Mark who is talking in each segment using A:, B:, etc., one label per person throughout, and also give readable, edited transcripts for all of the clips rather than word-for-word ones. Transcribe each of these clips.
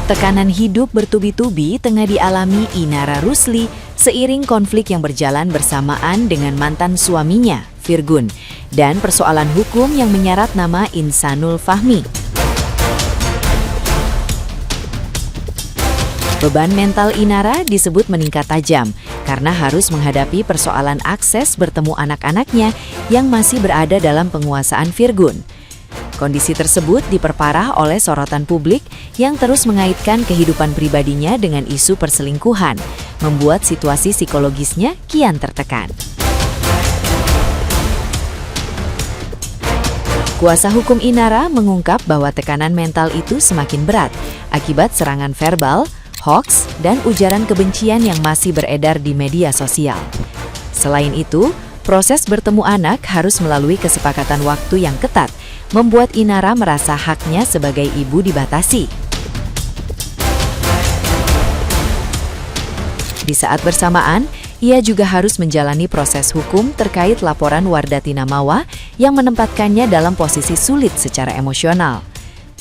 A: Tekanan hidup bertubi-tubi tengah dialami Inara Rusli seiring konflik yang berjalan bersamaan dengan mantan suaminya, Virgun, dan persoalan hukum yang menyarat nama Insanul Fahmi. Beban mental Inara disebut meningkat tajam karena harus menghadapi persoalan akses bertemu anak-anaknya yang masih berada dalam penguasaan Virgun. Kondisi tersebut diperparah oleh sorotan publik yang terus mengaitkan kehidupan pribadinya dengan isu perselingkuhan, membuat situasi psikologisnya kian tertekan. Kuasa hukum Inara mengungkap bahwa tekanan mental itu semakin berat akibat serangan verbal, hoaks, dan ujaran kebencian yang masih beredar di media sosial. Selain itu, proses bertemu anak harus melalui kesepakatan waktu yang ketat, membuat Inara merasa haknya sebagai ibu dibatasi. Di saat bersamaan, ia juga harus menjalani proses hukum terkait laporan Wardatina Mawa yang menempatkannya dalam posisi sulit secara emosional.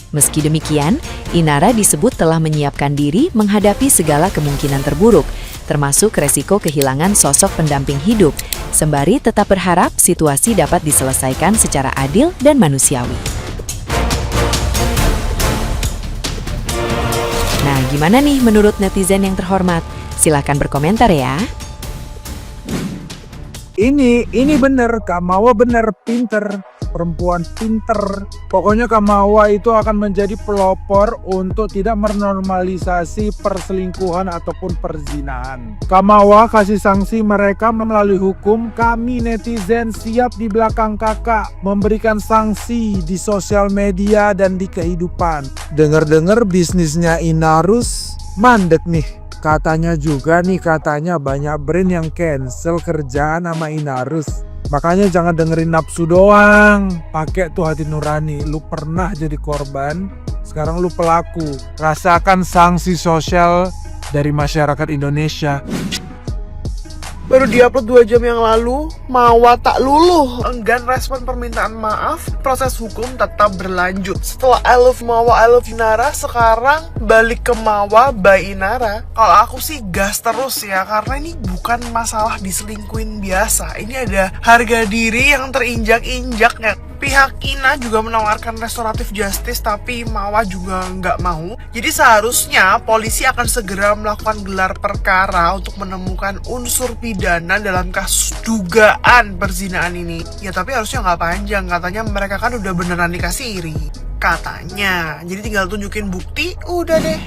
A: Meski demikian, Inara disebut telah menyiapkan diri menghadapi segala kemungkinan terburuk, termasuk resiko kehilangan sosok pendamping hidup, sembari tetap berharap situasi dapat diselesaikan secara adil dan manusiawi. Nah, gimana nih menurut netizen yang terhormat? Silahkan berkomentar ya.
B: Ini bener, Kak Mawa bener, pinter. Perempuan pinter. Pokoknya Kak Mawa itu akan menjadi pelopor untuk tidak menormalisasi perselingkuhan ataupun perzinahan. Kak Mawa kasih sanksi mereka melalui hukum. Kami netizen siap di belakang kakak memberikan sanksi di sosial media dan di kehidupan. Dengar-dengar bisnisnya Inarus mandek nih. Katanya banyak brand yang cancel kerjaan sama Inarus. Makanya jangan dengerin nafsu doang, pakai tuh hati nurani. Lu pernah jadi korban, sekarang lu pelaku. Rasakan sanksi sosial dari masyarakat Indonesia.
C: Baru diupload 2 jam yang lalu, Mawa tak luluh. Enggan respon permintaan maaf, proses hukum tetap berlanjut. Setelah I love Mawa, I love Inara, sekarang balik ke Mawa by Inara. Kalau aku sih gas terus ya, karena ini bukan masalah diselingkuin biasa. Ini ada harga diri yang terinjak-injak ya. Pihak Ina juga menawarkan restoratif justice, tapi Mawa juga nggak mau. Jadi seharusnya polisi akan segera melakukan gelar perkara untuk menemukan unsur pidana dalam kasus dugaan perzinahan ini. Ya tapi harusnya nggak panjang, katanya mereka kan udah beneran dikasih iri. Katanya, jadi tinggal tunjukin bukti, udah deh.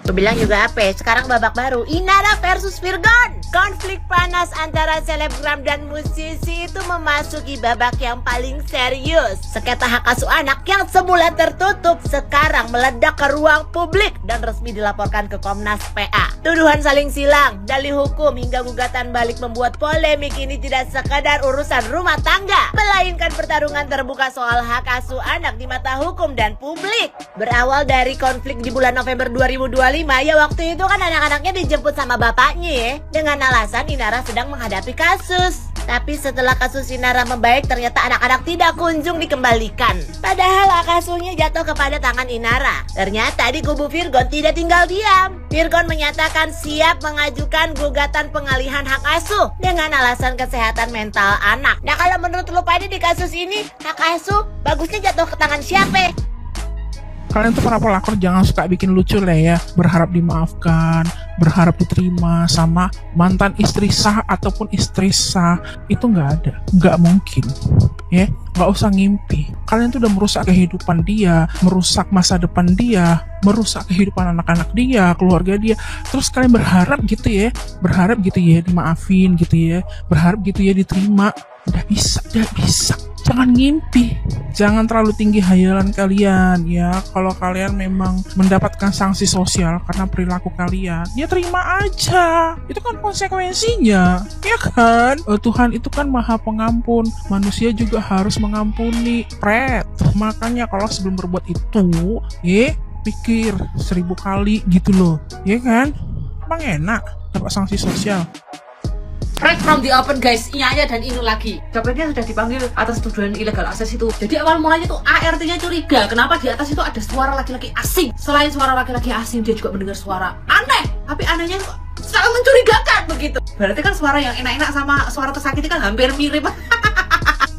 D: Gue bilang juga apa ya, sekarang babak baru, Inara versus Virgon. Konflik panas antara selebgram dan musisi itu memasuki babak yang paling serius. Sengketa hak asuh anak yang semula tertutup sekarang meledak ke ruang publik dan resmi dilaporkan ke Komnas PA. Tuduhan saling silang, dalih hukum hingga gugatan balik membuat polemik ini tidak sekadar urusan rumah tangga, melainkan pertarungan terbuka soal hak asuh anak di mata hukum dan publik. Berawal dari konflik di bulan November 2025, ya waktu itu kan anak-anaknya dijemput sama bapaknya ya, dengan alasan Inara sedang menghadapi kasus. Tapi setelah kasus Inara membaik, ternyata anak-anak tidak kunjung dikembalikan. Padahal hak asuhnya jatuh kepada tangan Inara. Ternyata di kubu Virgon tidak tinggal diam. Virgon menyatakan siap mengajukan gugatan pengalihan hak asuh dengan alasan kesehatan mental anak. Nah kalau menurut lu pada di kasus ini, hak asuh bagusnya jatuh ke tangan siapa?
E: Kalian tuh para pelakor jangan suka bikin lucu lah ya, berharap dimaafkan, berharap diterima sama mantan istri sah ataupun istri sah. Itu nggak mungkin ya, nggak usah ngimpi. Kalian tuh udah merusak kehidupan dia, merusak masa depan dia, merusak kehidupan anak-anak dia, keluarga dia. Terus kalian berharap gitu ya dimaafin gitu ya, berharap gitu ya diterima. Udah bisa. Jangan ngimpi, jangan terlalu tinggi hayalan kalian ya. Kalau kalian memang mendapatkan sanksi sosial karena perilaku kalian, ya terima aja. Itu kan konsekuensinya, ya kan? Tuhan itu kan maha pengampun, manusia juga harus mengampuni. Makanya kalau sebelum berbuat itu, pikir 1000 kali gitu loh, ya kan? Emang enak dapat sanksi sosial.
F: Right from the open guys, Ianya dan Inul lagi. Copetnya sudah dipanggil atas tuduhan illegal access itu. Jadi awal mulanya tuh ART-nya curiga, kenapa di atas itu ada suara laki-laki asing. Selain suara laki-laki asing, dia juga mendengar suara aneh. Tapi anehnya kok sangat mencurigakan begitu. Berarti kan suara yang enak-enak sama suara tersakiti kan hampir mirip.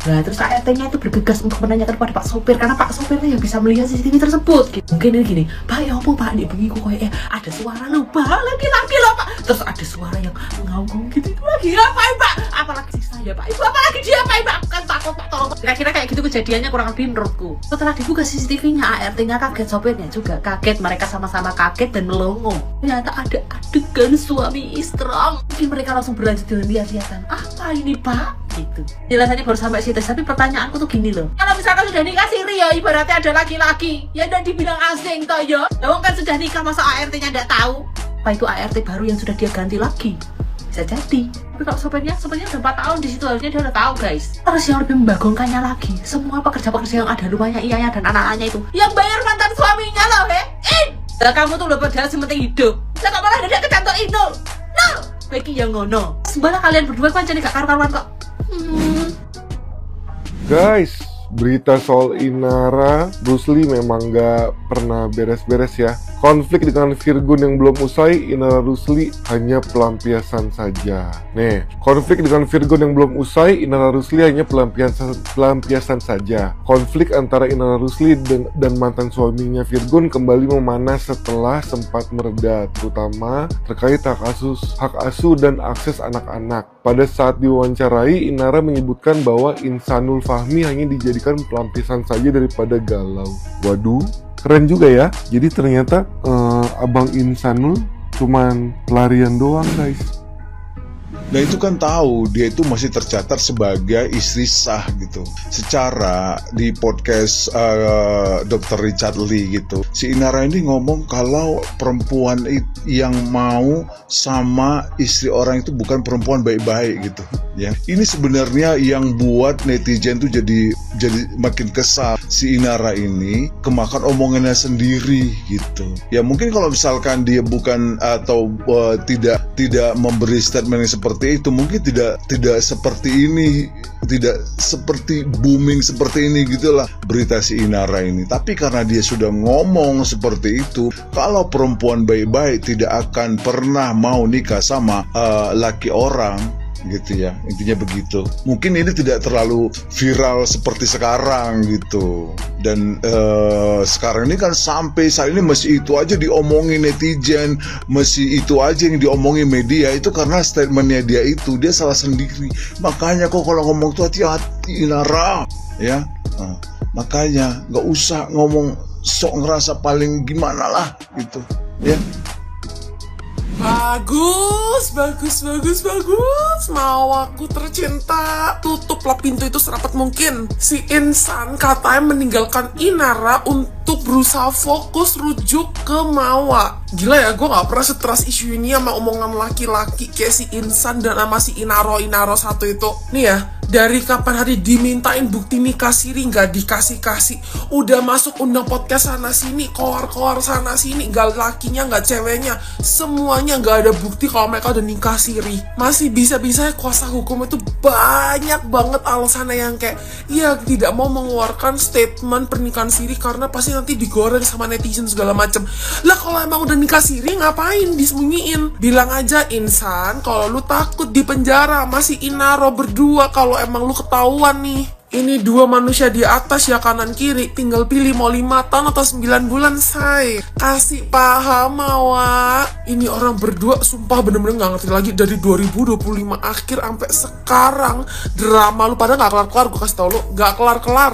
F: Nah, terus ART-nya itu bergegas untuk menanyakan kepada Pak Sopir, karena Pak Sopirnya yang bisa melihat CCTV tersebut. Mungkin ini gini, Pak, ya apa Pak, di bengi kok kayak ada suara loh, Pak, laki-laki loh Pak. Terus ada suara yang ngaung-ngaung gitu, itu lagi ngapain Pak? Apalagi si saya Pak, ibu apalagi dia Pak, ibu kan takut Pak, tolong. Kira-kira kayak gitu kejadiannya kurang lebih menurutku. Setelah dibuka CCTV-nya, ART-nya kaget, sopirnya juga kaget, mereka sama-sama kaget dan melongo. Ternyata ada adegan suami istri. Mungkin mereka langsung berlanjut dengan lihat-lihatan, apa ini Pak? Gitu. Jelasannya baru sampai situ, tapi pertanyaanku tuh gini loh, kalau misalkan sudah nikah siri ya ibaratnya ada laki-laki ya dan dibilang asing toh ya kan sudah nikah, masa ART-nya nggak tahu apa itu ART baru yang sudah dia ganti lagi? Bisa jadi. Tapi kalau sopirnya udah 4 tahun di situ, harusnya dia udah tahu guys. Terus yang lebih membagongkannya lagi, semua pekerja-pekerja yang ada rumahnya Iyanya dan anak-anaknya itu yang bayar mantan suaminya loh lah kamu tuh udah padahal sementing hidup lah kok malah ada kecantok Inul no bagi yang ngono sebalah kalian berdua kan jadi gak karuan kok.
G: Guys, berita soal Inara, Bruce Lee memang gak pernah beres-beres ya. Konflik dengan Virgun yang belum usai, Inara Rusli hanya pelampiasan saja. Nih, konflik dengan Virgun yang belum usai, Inara Rusli hanya pelampiasan saja. Konflik antara Inara Rusli dan mantan suaminya Virgun kembali memanas setelah sempat mereda, terutama terkait hak asuh dan akses anak-anak. Pada saat diwawancarai, Inara menyebutkan bahwa Insanul Fahmi hanya dijadikan pelampiasan saja daripada galau. Waduh, keren juga ya. Jadi ternyata Abang Insanul cuman pelarian doang guys.
H: Nah itu kan tahu dia itu masih tercatat sebagai istri sah gitu. Secara di podcast Dr. Richard Lee gitu, si Inara ini ngomong kalau perempuan yang mau sama istri orang itu bukan perempuan baik-baik gitu. Ya, ini sebenarnya yang buat netizen tuh jadi makin kesal. Si Inara ini kemakan omongannya sendiri gitu. Ya mungkin kalau misalkan dia bukan atau tidak memberi statement yang seperti itu, mungkin tidak seperti ini, tidak seperti booming seperti ini gitulah berita si Inara ini. Tapi karena dia sudah ngomong seperti itu, kalau perempuan baik-baik tidak akan pernah mau nikah sama laki orang gitu ya, intinya begitu. Mungkin ini tidak terlalu viral seperti sekarang gitu, dan sekarang ini kan sampai saat ini masih itu aja diomongin netizen, masih itu aja yang diomongin media. Itu karena statementnya dia itu, dia salah sendiri. Makanya kok kalau ngomong tuh hati-hati Inara ya. Makanya nggak usah ngomong sok ngerasa paling gimana lah gitu ya.
C: Bagus, mau aku tercinta. Tutuplah pintu itu serapat mungkin. Si Insan katanya meninggalkan Inara untuk berusaha fokus rujuk ke Mawa. Gila ya, gue gak pernah stres isu ini sama omongan laki-laki kayak si Insan dan sama si Inaro satu itu. Nih ya, dari kapan hari dimintain bukti nikah siri gak dikasih-kasih. Udah masuk undang podcast sana sini, koar-koar sana sini, gak lakinya gak ceweknya, semuanya gak ada bukti kalau mereka udah nikah siri. Masih bisa-bisanya kuasa hukum itu banyak banget alasannya yang kayak ya tidak mau mengeluarkan statement pernikahan siri karena pasti nanti digoreng sama netizen segala macem. Lah kalau emang udah nikah siri ngapain disembunyiin? Bilang aja Insan kalau lu takut di penjara masih Inaro berdua kalau emang lu ketahuan nih. Ini dua manusia di atas ya kanan kiri, tinggal pilih mau 5 tahun atau 9 bulan say. Kasih paham Mawa. Ini orang berdua sumpah bener-bener gak ngerti lagi dari 2025 akhir sampai sekarang. Drama lu pada gak kelar-kelar, gue kasih tau lu gak kelar-kelar.